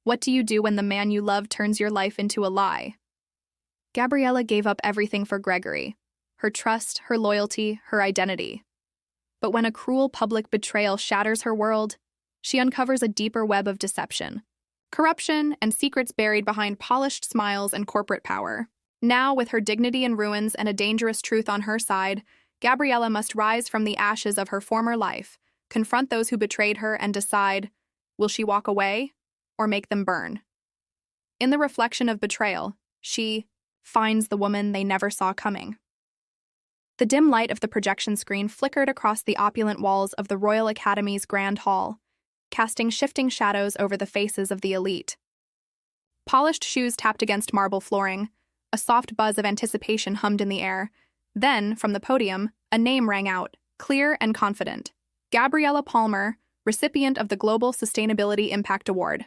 What do you do when the man you love turns your life into a lie? Gabriella gave up everything for Gregory, her trust, her loyalty, her identity. But when a cruel public betrayal shatters her world, she uncovers a deeper web of deception, corruption, and secrets buried behind polished smiles and corporate power. Now, with her dignity in ruins and a dangerous truth on her side, Gabriella must rise from the ashes of her former life, confront those who betrayed her, and decide, will she walk away or make them burn? In the reflection of betrayal, she finds the woman they never saw coming. The dim light of the projection screen flickered across the opulent walls of the Royal Academy's Grand Hall, casting shifting shadows over the faces of the elite. Polished shoes tapped against marble flooring. A soft buzz of anticipation hummed in the air. Then, from the podium, a name rang out, clear and confident. Gabriella Palmer, recipient of the Global Sustainability Impact Award.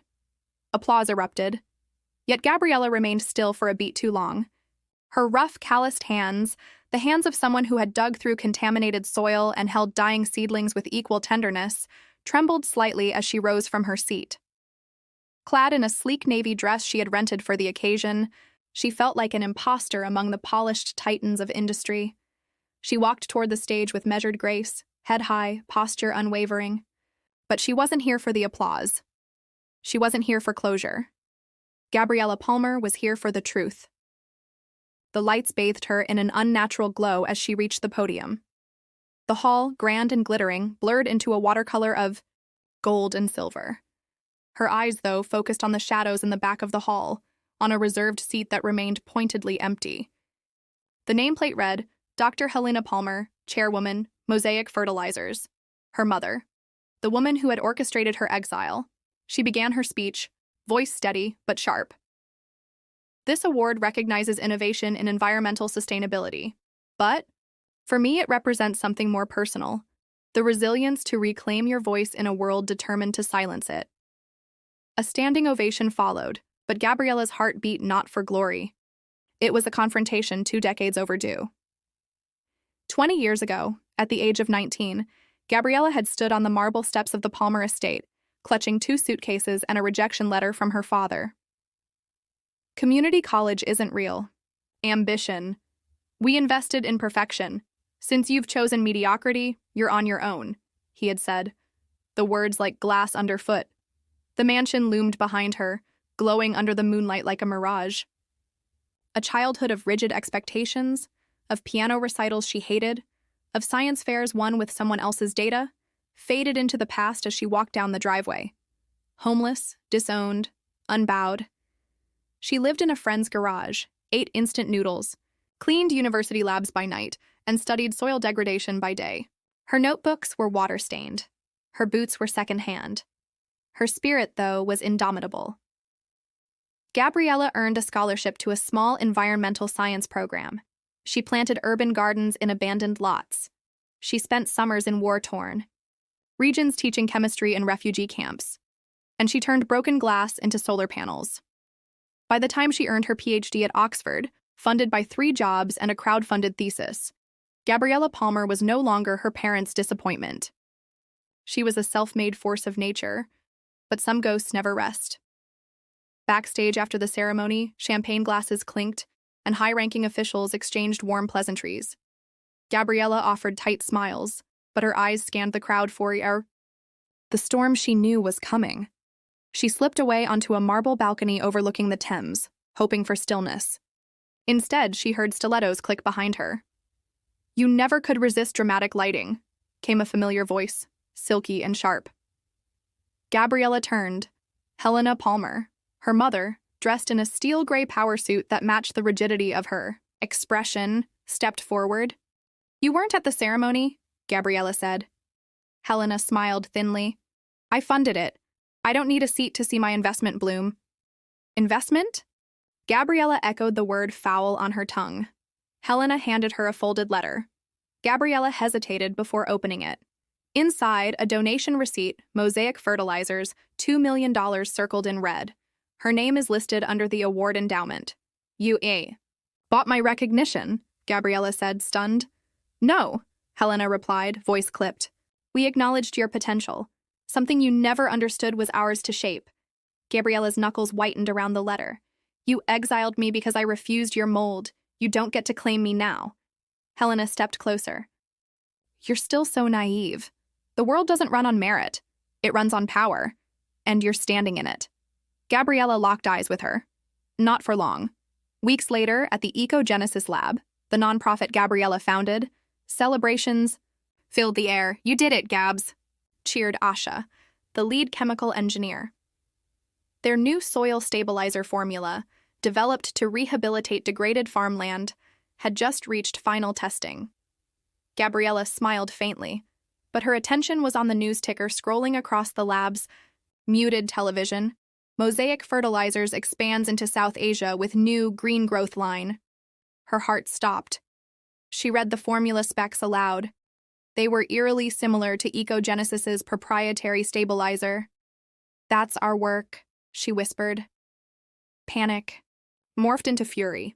Applause erupted. Yet Gabriella remained still for a beat too long. Her rough, calloused hands, the hands of someone who had dug through contaminated soil and held dying seedlings with equal tenderness, trembled slightly as she rose from her seat. Clad in a sleek navy dress she had rented for the occasion, she felt like an imposter among the polished titans of industry. She walked toward the stage with measured grace, head high, posture unwavering. But she wasn't here for the applause. She wasn't here for closure. Gabriella Palmer was here for the truth. The lights bathed her in an unnatural glow as she reached the podium. The hall, grand and glittering, blurred into a watercolor of gold and silver. Her eyes, though, focused on the shadows in the back of the hall, on a reserved seat that remained pointedly empty. The nameplate read, Dr. Helena Palmer, Chairwoman, Mosaic Fertilizers. Her mother. The woman who had orchestrated her exile. She began her speech, voice steady but sharp. This award recognizes innovation in environmental sustainability. But, for me, it represents something more personal, the resilience to reclaim your voice in a world determined to silence it. A standing ovation followed, but Gabriella's heart beat not for glory. It was a confrontation 2 decades overdue. 20 years ago, at the age of 19, Gabriella had stood on the marble steps of the Palmer estate, clutching 2 suitcases and a rejection letter from her father. Community college isn't real. Ambition. We invested in perfection. Since you've chosen mediocrity, you're on your own, he had said, the words like glass underfoot. The mansion loomed behind her, glowing under the moonlight like a mirage. A childhood of rigid expectations, of piano recitals she hated, of science fairs won with someone else's data, faded into the past as she walked down the driveway. Homeless, disowned, unbowed. She lived in a friend's garage, ate instant noodles, cleaned university labs by night, and studied soil degradation by day. Her notebooks were water-stained. Her boots were second-hand. Her spirit, though, was indomitable. Gabriella earned a scholarship to a small environmental science program. She planted urban gardens in abandoned lots. She spent summers in war-torn regions teaching chemistry in refugee camps. And she turned broken glass into solar panels. By the time she earned her PhD at Oxford, funded by 3 jobs and a crowd-funded thesis, Gabriella Palmer was no longer her parents' disappointment. She was a self-made force of nature, but some ghosts never rest. Backstage after the ceremony, champagne glasses clinked, and high-ranking officials exchanged warm pleasantries. Gabriella offered tight smiles, but her eyes scanned the crowd for the storm she knew was coming. She slipped away onto a marble balcony overlooking the Thames, hoping for stillness. Instead, she heard stilettos click behind her. You never could resist dramatic lighting, came a familiar voice, silky and sharp. Gabriella turned. Helena Palmer, her mother, dressed in a steel gray power suit that matched the rigidity of her expression, stepped forward. You weren't at the ceremony, Gabriella said. Helena smiled thinly. I funded it. I don't need a seat to see my investment bloom. Investment? Gabriella echoed the word foul on her tongue. Helena handed her a folded letter. Gabriella hesitated before opening it. Inside, a donation receipt, Mosaic Fertilizers, $2 million circled in red. Her name is listed under the award endowment. U.A. Bought my recognition, Gabriella said, stunned. No, Helena replied, voice clipped. We acknowledged your potential. Something you never understood was ours to shape. Gabriella's knuckles whitened around the letter. You exiled me because I refused your mold. You don't get to claim me now. Helena stepped closer. You're still so naive. The world doesn't run on merit. It runs on power. And you're standing in it. Gabriella locked eyes with her. Not for long. Weeks later, at the Ecogenesis Lab, the nonprofit Gabriella founded, celebrations filled the air. You did it, Gabs, cheered Asha, the lead chemical engineer. Their new soil stabilizer formula, developed to rehabilitate degraded farmland, had just reached final testing. Gabriella smiled faintly, but her attention was on the news ticker scrolling across the lab's muted television. Mosaic Fertilizers expands into South Asia with new green growth line. Her heart stopped. She read the formula specs aloud. They were eerily similar to Ecogenesis's proprietary stabilizer. That's our work, she whispered. Panic morphed into fury.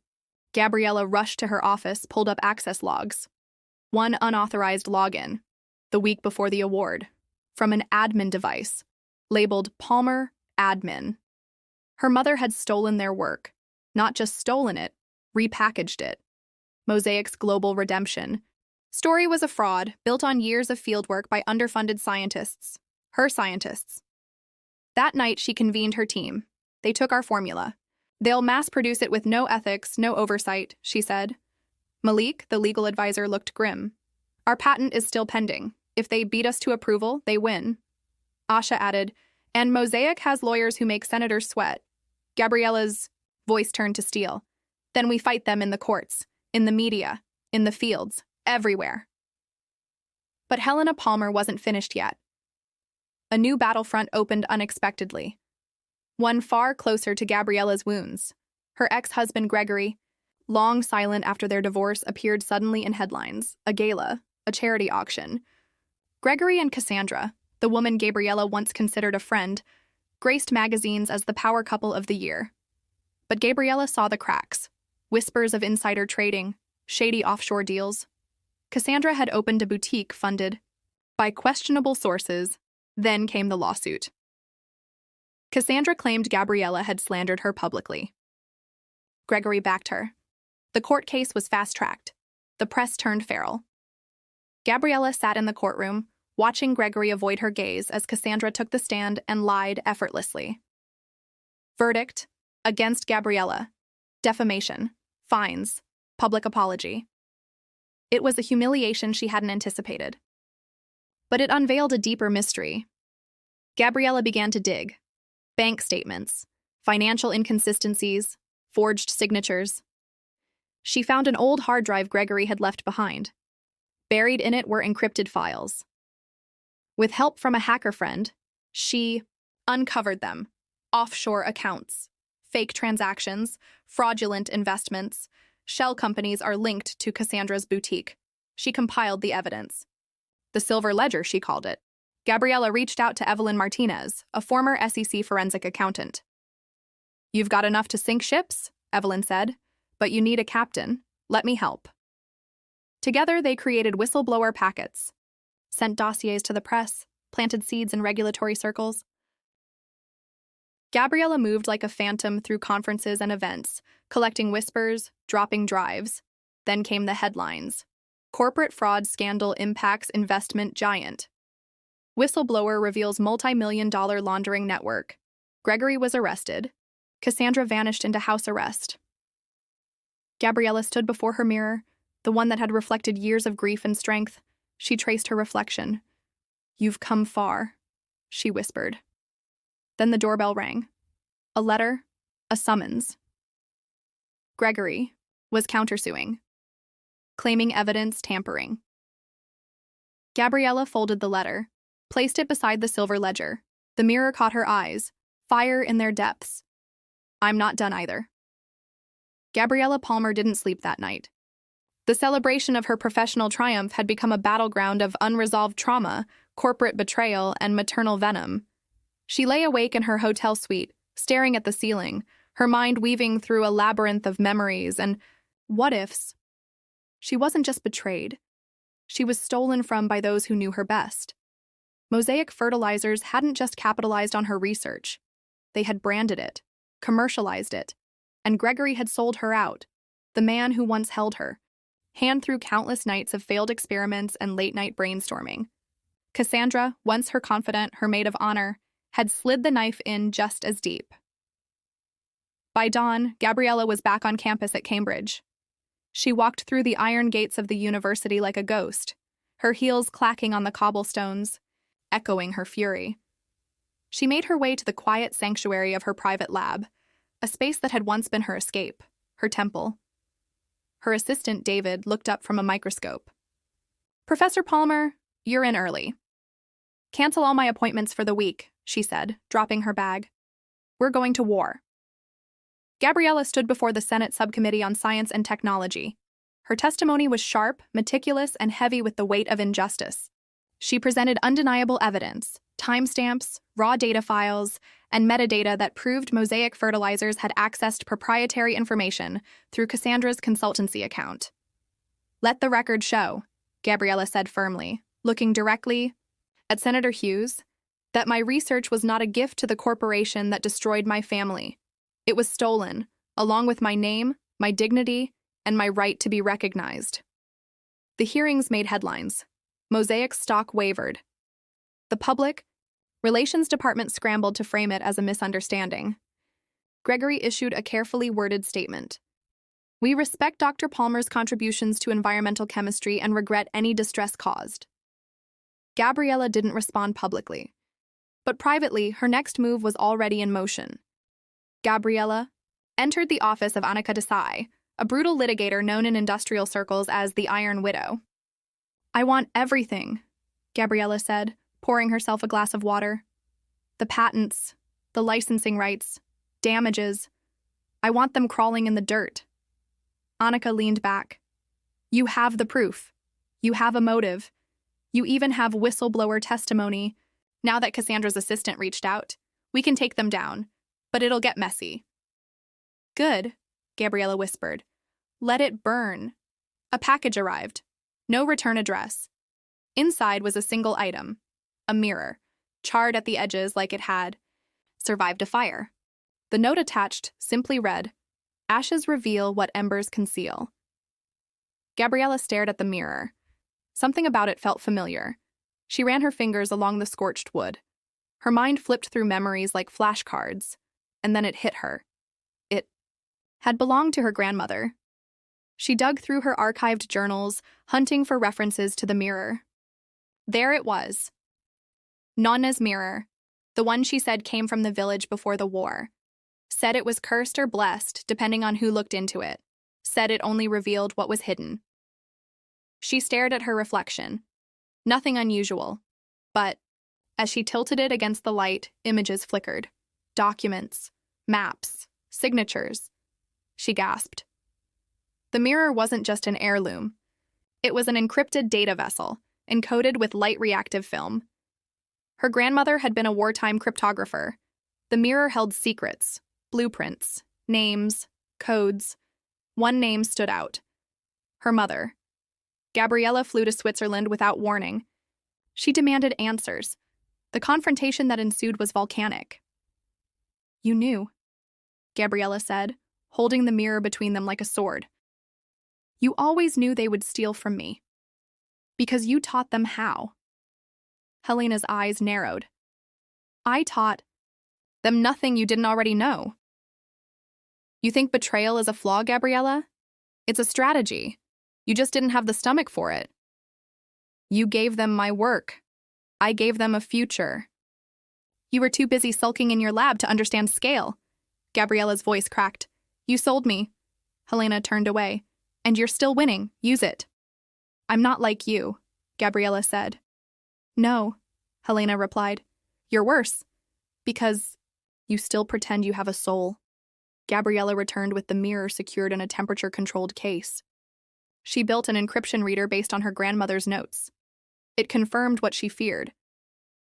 Gabriella rushed to her office, pulled up access logs. One unauthorized login, the week before the award, from an admin device, labeled Palmer Admin. Her mother had stolen their work. Not just stolen it, repackaged it. Mosaic's global redemption. Story was a fraud, built on years of fieldwork by underfunded scientists. Her scientists. That night, she convened her team. They took our formula. They'll mass-produce it with no ethics, no oversight, she said. Malik, the legal advisor, looked grim. Our patent is still pending. If they beat us to approval, they win. Asha added, and Mosaic has lawyers who make senators sweat. Gabriella's voice turned to steel. Then we fight them in the courts, in the media, in the fields, everywhere. But Helena Palmer wasn't finished yet. A new battlefront opened unexpectedly. One far closer to Gabriella's wounds. Her ex-husband Gregory, long silent after their divorce, appeared suddenly in headlines, a gala, a charity auction. Gregory and Cassandra, the woman Gabriella once considered a friend, graced magazines as the power couple of the year. But Gabriella saw the cracks, whispers of insider trading, shady offshore deals. Cassandra had opened a boutique funded by questionable sources. Then came the lawsuit. Cassandra claimed Gabriella had slandered her publicly. Gregory backed her. The court case was fast-tracked. The press turned feral. Gabriella sat in the courtroom, watching Gregory avoid her gaze as Cassandra took the stand and lied effortlessly. Verdict: against Gabriella. Defamation, fines, public apology. It was a humiliation she hadn't anticipated. But it unveiled a deeper mystery. Gabriella began to dig. Bank statements, financial inconsistencies, forged signatures. She found an old hard drive Gregory had left behind. Buried in it were encrypted files. With help from a hacker friend, she uncovered them. Offshore accounts, fake transactions, fraudulent investments. Shell companies are linked to Cassandra's boutique. She compiled the evidence. The Silver Ledger, she called it. Gabriella reached out to Evelyn Martinez, a former SEC forensic accountant. You've got enough to sink ships, Evelyn said, but you need a captain. Let me help. Together, they created whistleblower packets, sent dossiers to the press, planted seeds in regulatory circles. Gabriella moved like a phantom through conferences and events, collecting whispers, dropping drives. Then came the headlines. Corporate fraud scandal impacts investment giant. Whistleblower reveals multi-million-dollar laundering network. Gregory was arrested. Cassandra vanished into house arrest. Gabriella stood before her mirror, the one that had reflected years of grief and strength. She traced her reflection. You've come far, she whispered. Then the doorbell rang. A letter, a summons. Gregory was countersuing, claiming evidence tampering. Gabriella folded the letter, placed it beside the silver ledger. The mirror caught her eyes, fire in their depths. I'm not done either. Gabriella Palmer didn't sleep that night. The celebration of her professional triumph had become a battleground of unresolved trauma, corporate betrayal, and maternal venom. She lay awake in her hotel suite, staring at the ceiling, her mind weaving through a labyrinth of memories and what-ifs. She wasn't just betrayed. She was stolen from by those who knew her best. Mosaic Fertilizers hadn't just capitalized on her research. They had branded it, commercialized it, and Gregory had sold her out, the man who once held her, hand through countless nights of failed experiments and late-night brainstorming. Cassandra, once her confidant, her maid of honor, had slid the knife in just as deep. By dawn, Gabriella was back on campus at Cambridge. She walked through the iron gates of the university like a ghost, her heels clacking on the cobblestones, echoing her fury. She made her way to the quiet sanctuary of her private lab, a space that had once been her escape, her temple. Her assistant, David, looked up from a microscope. "Professor Palmer, you're in early." "Cancel all my appointments for the week," she said, dropping her bag. "We're going to war." Gabriella stood before the Senate Subcommittee on Science and Technology. Her testimony was sharp, meticulous, and heavy with the weight of injustice. She presented undeniable evidence, timestamps, raw data files, and metadata that proved Mosaic Fertilizers had accessed proprietary information through Cassandra's consultancy account. "Let the record show," Gabriella said firmly, looking directly at Senator Hughes, "that my research was not a gift to the corporation that destroyed my family. It was stolen, along with my name, my dignity, and my right to be recognized." The hearings made headlines. Mosaic's stock wavered. The public relations department scrambled to frame it as a misunderstanding. Gregory issued a carefully worded statement. "We respect Dr. Palmer's contributions to environmental chemistry and regret any distress caused." Gabriella didn't respond publicly, but privately, her next move was already in motion. Gabriella entered the office of Annika Desai, a brutal litigator known in industrial circles as the Iron Widow. "I want everything," Gabriella said, pouring herself a glass of water. "The patents, the licensing rights, damages. I want them crawling in the dirt." Annika leaned back. "You have the proof. You have a motive. You even have whistleblower testimony. Now that Cassandra's assistant reached out, we can take them down, but it'll get messy." "Good," Gabriella whispered. "Let it burn." A package arrived. No return address. Inside was a single item, a mirror, charred at the edges like it had survived a fire. The note attached simply read, "Ashes reveal what embers conceal." Gabriella stared at the mirror. Something about it felt familiar. She ran her fingers along the scorched wood. Her mind flipped through memories like flashcards, and then it hit her. It had belonged to her grandmother. She dug through her archived journals, hunting for references to the mirror. There it was. Nonna's mirror, the one she said came from the village before the war. Said it was cursed or blessed, depending on who looked into it. Said it only revealed what was hidden. She stared at her reflection. Nothing unusual. But, as she tilted it against the light, images flickered. Documents, maps, signatures. She gasped. The mirror wasn't just an heirloom. It was an encrypted data vessel, encoded with light-reactive film. Her grandmother had been a wartime cryptographer. The mirror held secrets, blueprints, names, codes. One name stood out. Her mother. Gabriella flew to Switzerland without warning. She demanded answers. The confrontation that ensued was volcanic. "You knew," Gabriella said, holding the mirror between them like a sword. "You always knew they would steal from me. Because you taught them how." Helena's eyes narrowed. "I taught them nothing you didn't already know." "You think betrayal is a flaw, Gabriella? It's a strategy. You just didn't have the stomach for it. You gave them my work. I gave them a future. You were too busy sulking in your lab to understand scale." Gabriella's voice cracked. "You sold me." Helena turned away. "And you're still winning. Use it." "I'm not like you," Gabriella said. "No," Helena replied. "You're worse. Because you still pretend you have a soul." Gabriella returned with the mirror secured in a temperature-controlled case. She built an encryption reader based on her grandmother's notes. It confirmed what she feared.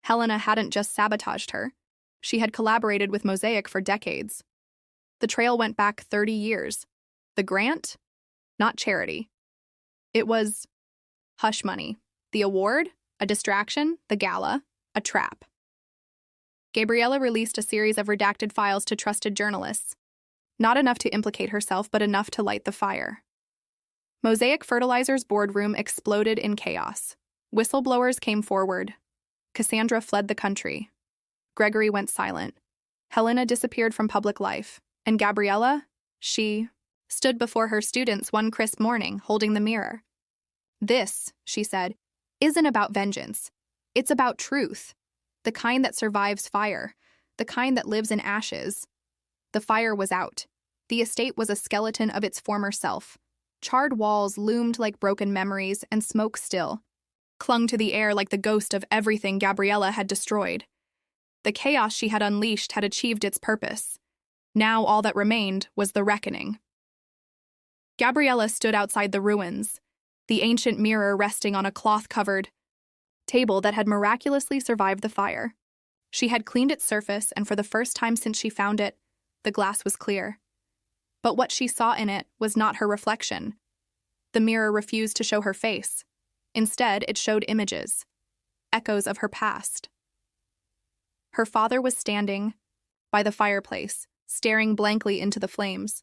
Helena hadn't just sabotaged her. She had collaborated with Mosaic for decades. The trail went back 30 years. The grant? Not charity. It was hush money. The award? A distraction. The gala? A trap. Gabriella released a series of redacted files to trusted journalists. Not enough to implicate herself, but enough to light the fire. Mosaic Fertilizer's boardroom exploded in chaos. Whistleblowers came forward. Cassandra fled the country. Gregory went silent. Helena disappeared from public life. And Gabriella? She stood before her students one crisp morning, holding the mirror. "This," she said, "isn't about vengeance. It's about truth. The kind that survives fire. The kind that lives in ashes." The fire was out. The estate was a skeleton of its former self. Charred walls loomed like broken memories, and smoke still clung to the air like the ghost of everything Gabriella had destroyed. The chaos she had unleashed had achieved its purpose. Now all that remained was the reckoning. Gabriella stood outside the ruins, the ancient mirror resting on a cloth-covered table that had miraculously survived the fire. She had cleaned its surface, and for the first time since she found it, the glass was clear. But what she saw in it was not her reflection. The mirror refused to show her face. Instead, it showed images, echoes of her past. Her father was standing by the fireplace, staring blankly into the flames.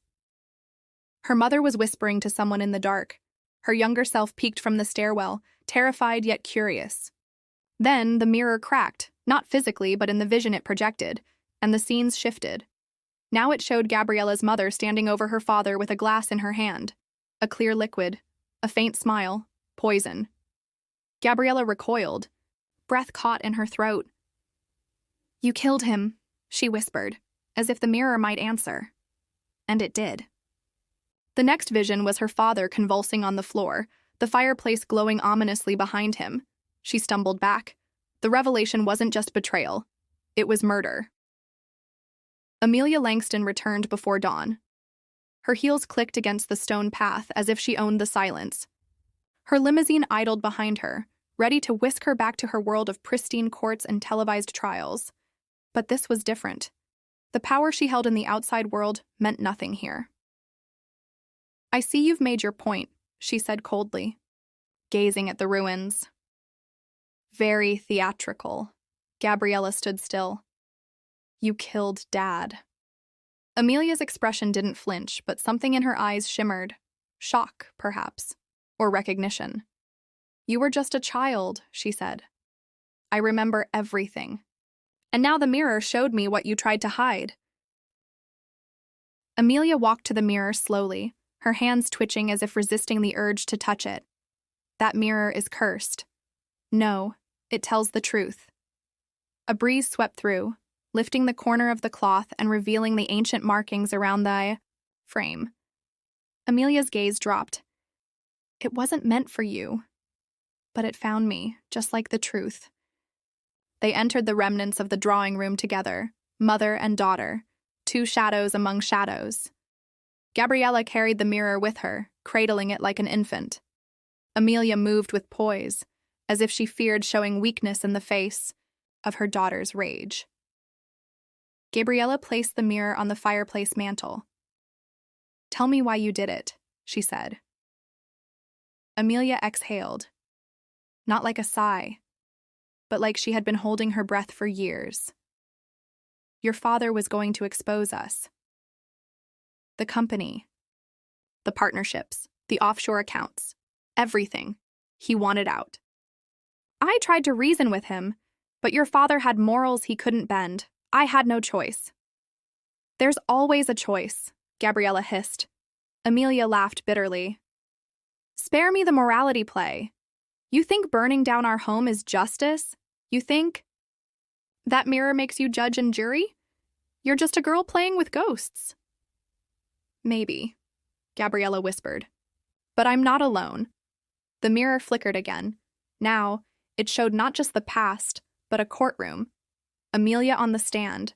Her mother was whispering to someone in the dark. Her younger self peeked from the stairwell, terrified yet curious. Then the mirror cracked, not physically but in the vision it projected, and the scenes shifted. Now it showed Gabriella's mother standing over her father with a glass in her hand. A clear liquid, a faint smile, poison. Gabriella recoiled, breath caught in her throat. "You killed him," she whispered, as if the mirror might answer. And it did. The next vision was her father convulsing on the floor, the fireplace glowing ominously behind him. She stumbled back. The revelation wasn't just betrayal. It was murder. Amelia Langston returned before dawn. Her heels clicked against the stone path as if she owned the silence. Her limousine idled behind her, ready to whisk her back to her world of pristine courts and televised trials. But this was different. The power she held in the outside world meant nothing here. "I see you've made your point," she said coldly, gazing at the ruins. Very theatrical. Gabriella stood still. "You killed Dad." Amelia's expression didn't flinch, but something in her eyes shimmered. Shock, perhaps, or recognition. "You were just a child," she said. "I remember everything. And now the mirror showed me what you tried to hide." Amelia walked to the mirror slowly, her hands twitching as if resisting the urge to touch it. "That mirror is cursed." "No, it tells the truth." A breeze swept through, lifting the corner of the cloth and revealing the ancient markings around the frame. Amelia's gaze dropped. "It wasn't meant for you, but it found me, just like the truth." They entered the remnants of the drawing room together, mother and daughter, two shadows among shadows. Gabriella carried the mirror with her, cradling it like an infant. Amelia moved with poise, as if she feared showing weakness in the face of her daughter's rage. Gabriella placed the mirror on the fireplace mantel. "Tell me why you did it," she said. Amelia exhaled, not like a sigh, but like she had been holding her breath for years. "Your father was going to expose us. The company, the partnerships, the offshore accounts, everything. He wanted out. I tried to reason with him, but your father had morals he couldn't bend. I had no choice." "There's always a choice," Gabriella hissed. Amelia laughed bitterly. "Spare me the morality play. You think burning down our home is justice? You think that mirror makes you judge and jury? You're just a girl playing with ghosts." "Maybe," Gabriella whispered. "But I'm not alone." The mirror flickered again. Now, it showed not just the past, but a courtroom. Amelia on the stand.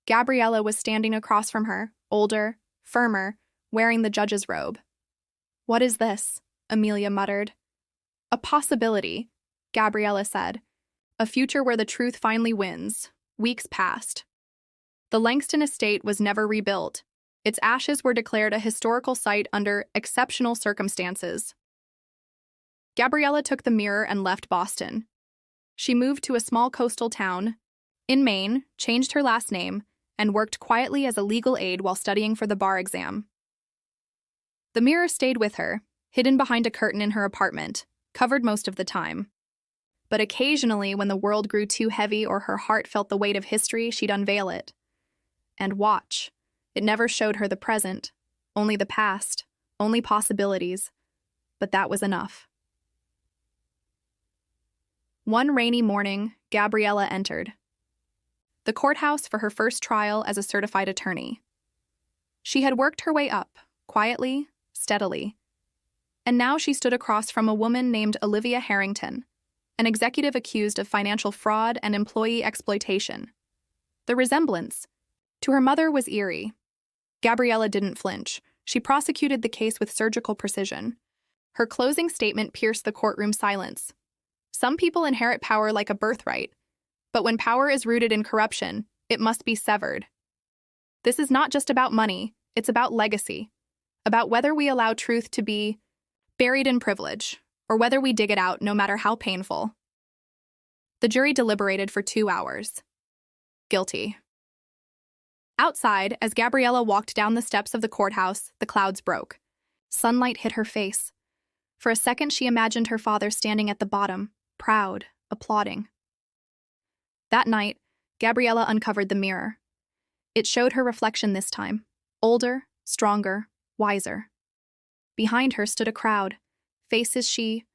Gabriella was standing across from her, older, firmer, wearing the judge's robe. "What is this?" Amelia muttered. "A possibility," Gabriella said. "A future where the truth finally wins." Weeks passed. The Langston estate was never rebuilt. Its ashes were declared a historical site under exceptional circumstances. Gabriella took the mirror and left Boston. She moved to a small coastal town In Maine, changed her last name, and worked quietly as a legal aid while studying for the bar exam. The mirror stayed with her, hidden behind a curtain in her apartment, covered most of the time. But occasionally, when the world grew too heavy or her heart felt the weight of history, she'd unveil it. And watch. It never showed her the present, only the past, only possibilities. But that was enough. One rainy morning, Gabriella entered the courthouse for her first trial as a certified attorney. She had worked her way up, quietly, steadily. And now she stood across from a woman named Olivia Harrington, an executive accused of financial fraud and employee exploitation. The resemblance to her mother was eerie. Gabriella didn't flinch. She prosecuted the case with surgical precision. Her closing statement pierced the courtroom silence. Some people inherit power like a birthright, but when power is rooted in corruption, it must be severed. This is not just about money, it's about legacy, about whether we allow truth to be buried in privilege, or whether we dig it out no matter how painful. The jury deliberated for 2 hours. Guilty. Outside, as Gabriella walked down the steps of the courthouse, the clouds broke. Sunlight hit her face. For a second, she imagined her father standing at the bottom, proud, applauding. That night, Gabriella uncovered the mirror. It showed her reflection this time, older, stronger, wiser. Behind her stood a crowd, faces she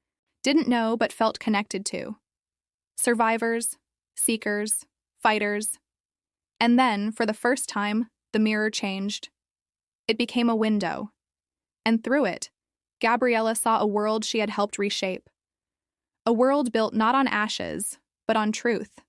didn't know but felt connected to. Survivors, seekers, fighters. And then, for the first time, the mirror changed. It became a window. And through it, Gabriella saw a world she had helped reshape. A world built not on ashes, but on truth.